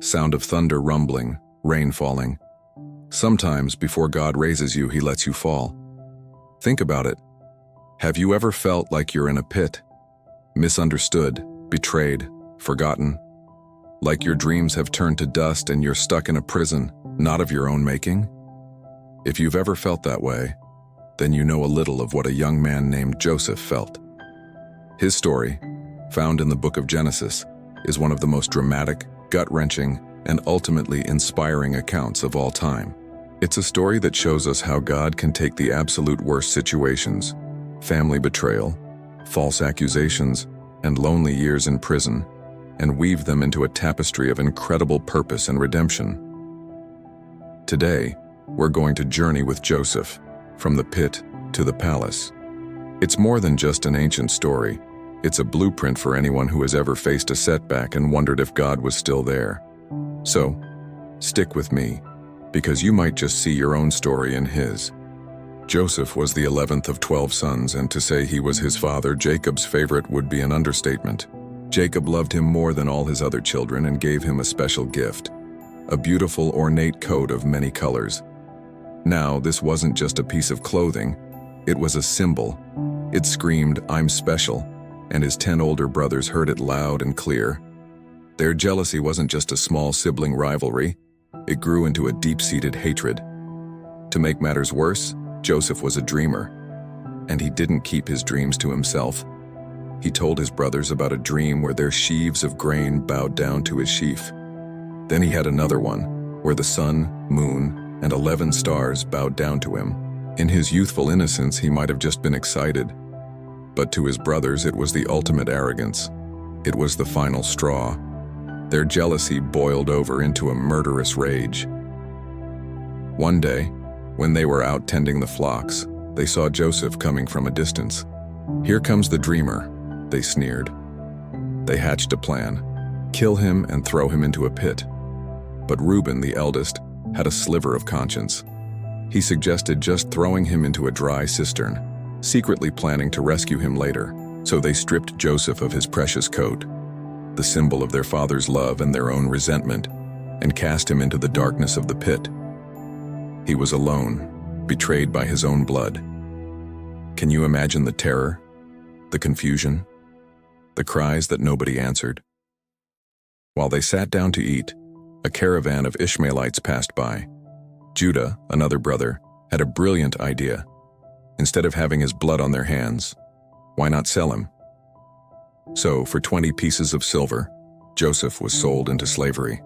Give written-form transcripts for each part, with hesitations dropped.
sound of thunder rumbling, rain falling. Sometimes, before God raises you, He lets you fall. Think about it. Have you ever felt like you're in a pit? Misunderstood, betrayed, forgotten? Like your dreams have turned to dust and you're stuck in a prison, not of your own making? If you've ever felt that way, then you know a little of what a young man named Joseph felt. His story, found in the book of Genesis, is one of the most dramatic, gut-wrenching, and ultimately inspiring accounts of all time. It's a story that shows us how God can take the absolute worst situations, family betrayal, false accusations, and lonely years in prison, and weave them into a tapestry of incredible purpose and redemption. Today, we're going to journey with Joseph, from the pit to the palace. It's more than just an ancient story. It's a blueprint for anyone who has ever faced a setback and wondered if God was still there. So, stick with me, because you might just see your own story in his. Joseph was the 11th of 12 sons, and to say he was his father Jacob's favorite would be an understatement. Jacob loved him more than all his other children and gave him a special gift, a beautiful ornate coat of many colors. Now, this wasn't just a piece of clothing, it was a symbol. It screamed, "I'm special," and his 10 older brothers heard it loud and clear. Their jealousy wasn't just a small sibling rivalry, it grew into a deep-seated hatred. To make matters worse, Joseph was a dreamer, and he didn't keep his dreams to himself. He told his brothers about a dream where their sheaves of grain bowed down to his sheaf. Then he had another one, where the sun, moon, and 11 stars bowed down to him. In his youthful innocence, he might have just been excited, but to his brothers it was the ultimate arrogance. It was the final straw. Their jealousy boiled over into a murderous rage. One day, when they were out tending the flocks, they saw Joseph coming from a distance. "Here comes the dreamer," they sneered. They hatched a plan: kill him and throw him into a pit. But Reuben, the eldest, had a sliver of conscience. He suggested just throwing him into a dry cistern, secretly planning to rescue him later. So they stripped Joseph of his precious coat, the symbol of their father's love and their own resentment, and cast him into the darkness of the pit. He was alone, betrayed by his own blood. Can you imagine the terror, the confusion, the cries that nobody answered? While they sat down to eat, a caravan of Ishmaelites passed by. Judah, another brother, had a brilliant idea. Instead of having his blood on their hands, why not sell him? So, for 20 pieces of silver, Joseph was sold into slavery.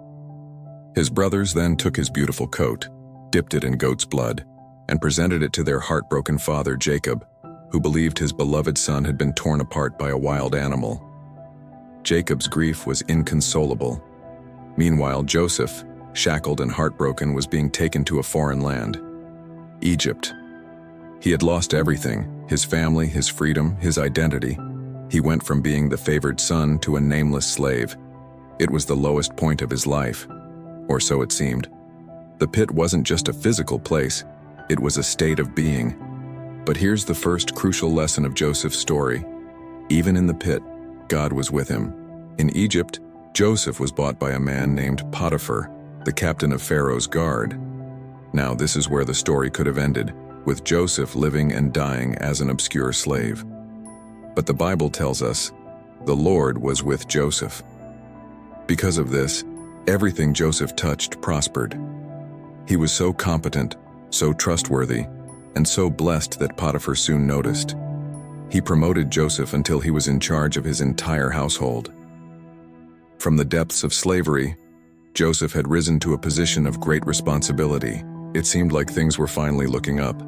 His brothers then took his beautiful coat, dipped it in goat's blood, and presented it to their heartbroken father Jacob, who believed his beloved son had been torn apart by a wild animal. Jacob's grief was inconsolable. Meanwhile, Joseph, shackled and heartbroken, was being taken to a foreign land, Egypt. He had lost everything: his family, his freedom, his identity. He went from being the favored son to a nameless slave. It was the lowest point of his life, or so it seemed. The pit wasn't just a physical place, it was a state of being. But here's the first crucial lesson of Joseph's story. Even in the pit, God was with him. In Egypt, Joseph was bought by a man named Potiphar, the captain of Pharaoh's guard. Now this is where the story could have ended, with Joseph living and dying as an obscure slave. But the Bible tells us, the Lord was with Joseph. Because of this, everything Joseph touched prospered. He was so competent, so trustworthy, and so blessed that Potiphar soon noticed. He promoted Joseph until he was in charge of his entire household. From the depths of slavery, Joseph had risen to a position of great responsibility. It seemed like things were finally looking up.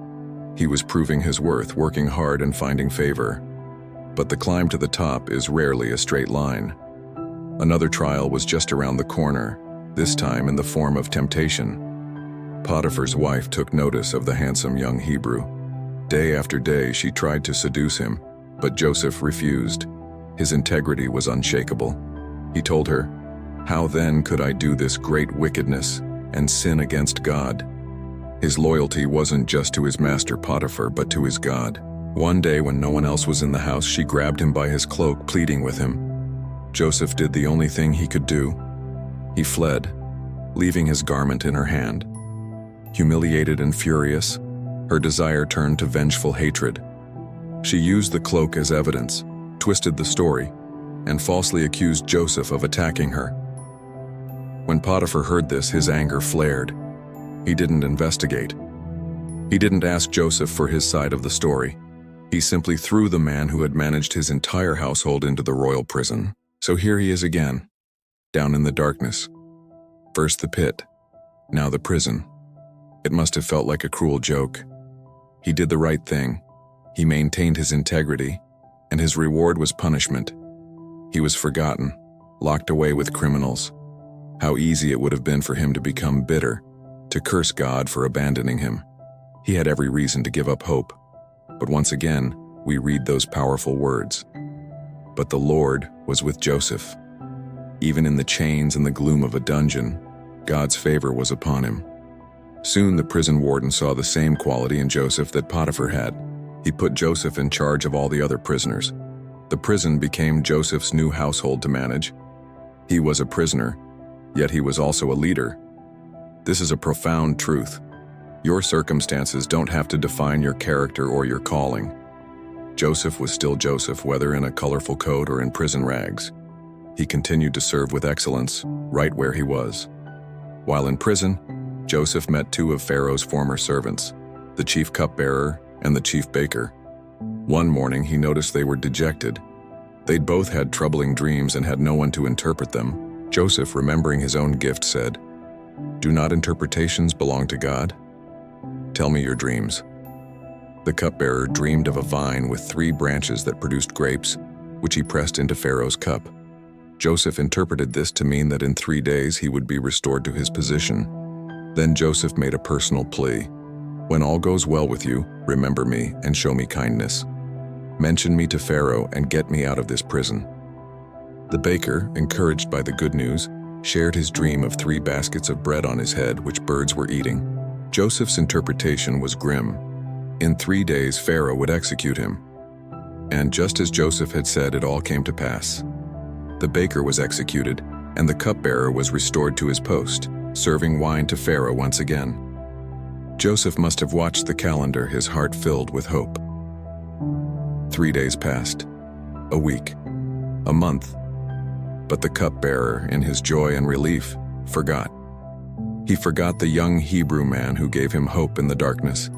He was proving his worth, working hard and finding favor. But the climb to the top is rarely a straight line. Another trial was just around the corner, this time in the form of temptation. Potiphar's wife took notice of the handsome young Hebrew. Day after day she tried to seduce him, but Joseph refused. His integrity was unshakable. He told her, "How then could I do this great wickedness and sin against God?" His loyalty wasn't just to his master Potiphar, but to his God. One day when no one else was in the house, she grabbed him by his cloak, pleading with him. Joseph did the only thing he could do. He fled, leaving his garment in her hand. Humiliated and furious, her desire turned to vengeful hatred. She used the cloak as evidence, twisted the story, and falsely accused Joseph of attacking her. When Potiphar heard this, his anger flared. He didn't investigate. He didn't ask Joseph for his side of the story. He simply threw the man who had managed his entire household into the royal prison. So here he is again, down in the darkness. First the pit, now the prison. It must have felt like a cruel joke. He did the right thing. He maintained his integrity, and his reward was punishment. He was forgotten, locked away with criminals. How easy it would have been for him to become bitter, to curse God for abandoning him. He had every reason to give up hope. But once again, we read those powerful words. But the Lord was with Joseph. Even in the chains and the gloom of a dungeon, God's favor was upon him. Soon the prison warden saw the same quality in Joseph that Potiphar had. He put Joseph in charge of all the other prisoners. The prison became Joseph's new household to manage. He was a prisoner, yet he was also a leader. This is a profound truth. Your circumstances don't have to define your character or your calling. Joseph was still Joseph, whether in a colorful coat or in prison rags. He continued to serve with excellence, right where he was. While in prison, Joseph met two of Pharaoh's former servants, the chief cupbearer and the chief baker. One morning he noticed they were dejected. They'd both had troubling dreams and had no one to interpret them. Joseph, remembering his own gift, said, "Do not interpretations belong to God? Tell me your dreams." The cupbearer dreamed of a vine with 3 branches that produced grapes, which he pressed into Pharaoh's cup. Joseph interpreted this to mean that in 3 days he would be restored to his position. Then Joseph made a personal plea. "When all goes well with you, remember me and show me kindness. Mention me to Pharaoh and get me out of this prison." The baker, encouraged by the good news, shared his dream of 3 baskets of bread on his head which birds were eating. Joseph's interpretation was grim. In 3 days Pharaoh would execute him. And just as Joseph had said, it all came to pass. The baker was executed, and the cupbearer was restored to his post, serving wine to Pharaoh once again. Joseph must have watched the calendar, his heart filled with hope. 3 days passed, a week, a month. But the cupbearer, in his joy and relief, forgot. He forgot the young Hebrew man who gave him hope in the darkness.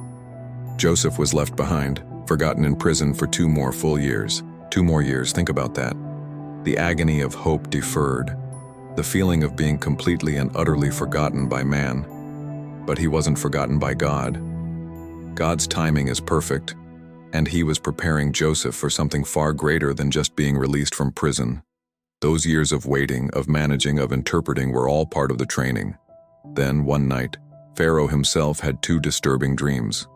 Joseph was left behind, forgotten in prison for 2 more full years. 2 more years, think about that. The agony of hope deferred, the feeling of being completely and utterly forgotten by man. But he wasn't forgotten by God. God's timing is perfect, and he was preparing Joseph for something far greater than just being released from prison. Those years of waiting, of managing, of interpreting were all part of the training. Then, one night, Pharaoh himself had 2 disturbing dreams.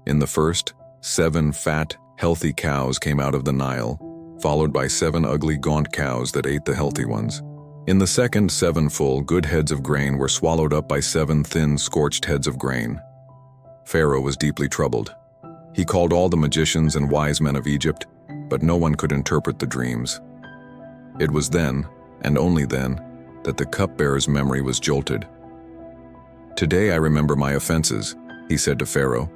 In the first, 7 fat, healthy cows came out of the Nile, followed by 7 ugly, gaunt cows that ate the healthy ones. In the second, 7 full, good heads of grain were swallowed up by 7 thin, scorched heads of grain. Pharaoh was deeply troubled. He called all the magicians and wise men of Egypt, but no one could interpret the dreams. It was then, and only then, that the cupbearer's memory was jolted. "Today I remember my offenses," he said to Pharaoh.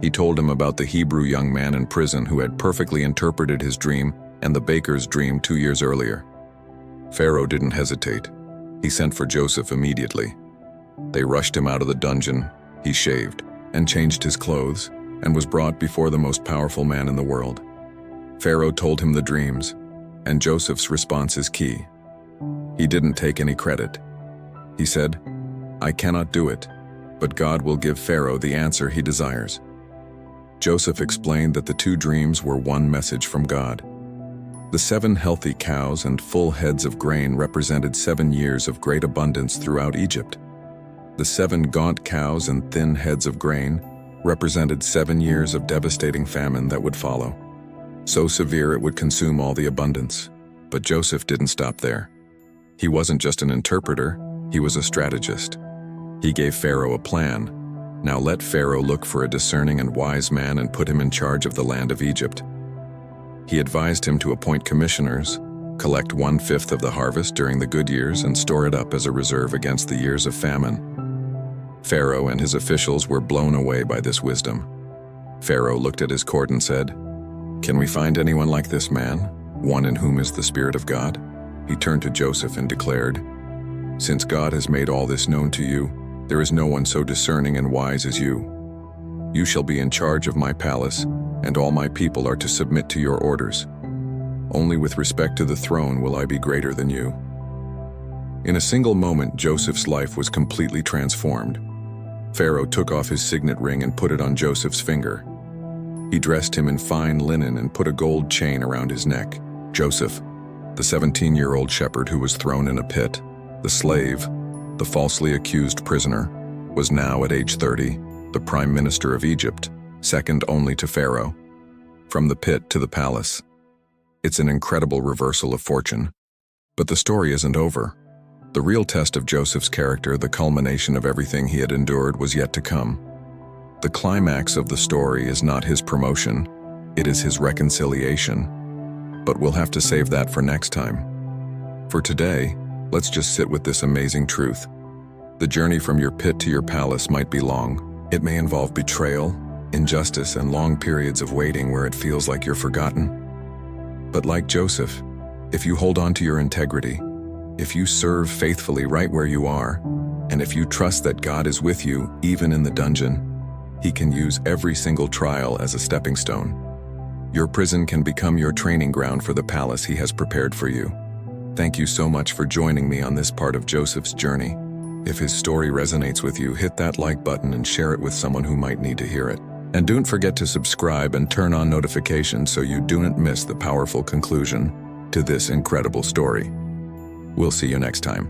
He told him about the Hebrew young man in prison who had perfectly interpreted his dream and the baker's dream 2 years earlier. Pharaoh didn't hesitate. He sent for Joseph immediately. They rushed him out of the dungeon. He shaved and changed his clothes and was brought before the most powerful man in the world. Pharaoh told him the dreams, and Joseph's response is key. He didn't take any credit. He said, "I cannot do it, but God will give Pharaoh the answer he desires." Joseph explained that the 2 dreams were one message from God. The 7 healthy cows and full heads of grain represented 7 years of great abundance throughout Egypt. The 7 gaunt cows and thin heads of grain represented 7 years of devastating famine that would follow. So severe it would consume all the abundance. But Joseph didn't stop there. He wasn't just an interpreter, he was a strategist. He gave Pharaoh a plan. Now let Pharaoh look for a discerning and wise man and put him in charge of the land of Egypt. He advised him to appoint commissioners, Collect 1/5 of the harvest during the good years and store it up as a reserve against the years of famine. Pharaoh and his officials were blown away by this wisdom. Pharaoh looked at his court and said, "Can we find anyone like this man, one in whom is the Spirit of God?" He turned to Joseph and declared, "Since God has made all this known to you, there is no one so discerning and wise as you. You shall be in charge of my palace, and all my people are to submit to your orders. Only with respect to the throne will I be greater than you." In a single moment, Joseph's life was completely transformed. Pharaoh took off his signet ring and put it on Joseph's finger. He dressed him in fine linen and put a gold chain around his neck. Joseph, the 17-year-old shepherd who was thrown in a pit, the slave, the falsely accused prisoner, was now at age 30, the prime minister of Egypt, second only to Pharaoh. From the pit to the palace. It's an incredible reversal of fortune. But the story isn't over. The real test of Joseph's character, the culmination of everything he had endured, was yet to come. The climax of the story is not his promotion, it is his reconciliation. But we'll have to save that for next time. For today, let's just sit with this amazing truth. The journey from your pit to your palace might be long. It may involve betrayal, injustice, and long periods of waiting where it feels like you're forgotten. But like Joseph, if you hold on to your integrity, if you serve faithfully right where you are, and if you trust that God is with you even in the dungeon, He can use every single trial as a stepping stone. Your prison can become your training ground for the palace He has prepared for you. Thank you so much for joining me on this part of Joseph's journey. If his story resonates with you, hit that like button and share it with someone who might need to hear it. And don't forget to subscribe and turn on notifications so you don't miss the powerful conclusion to this incredible story. We'll see you next time.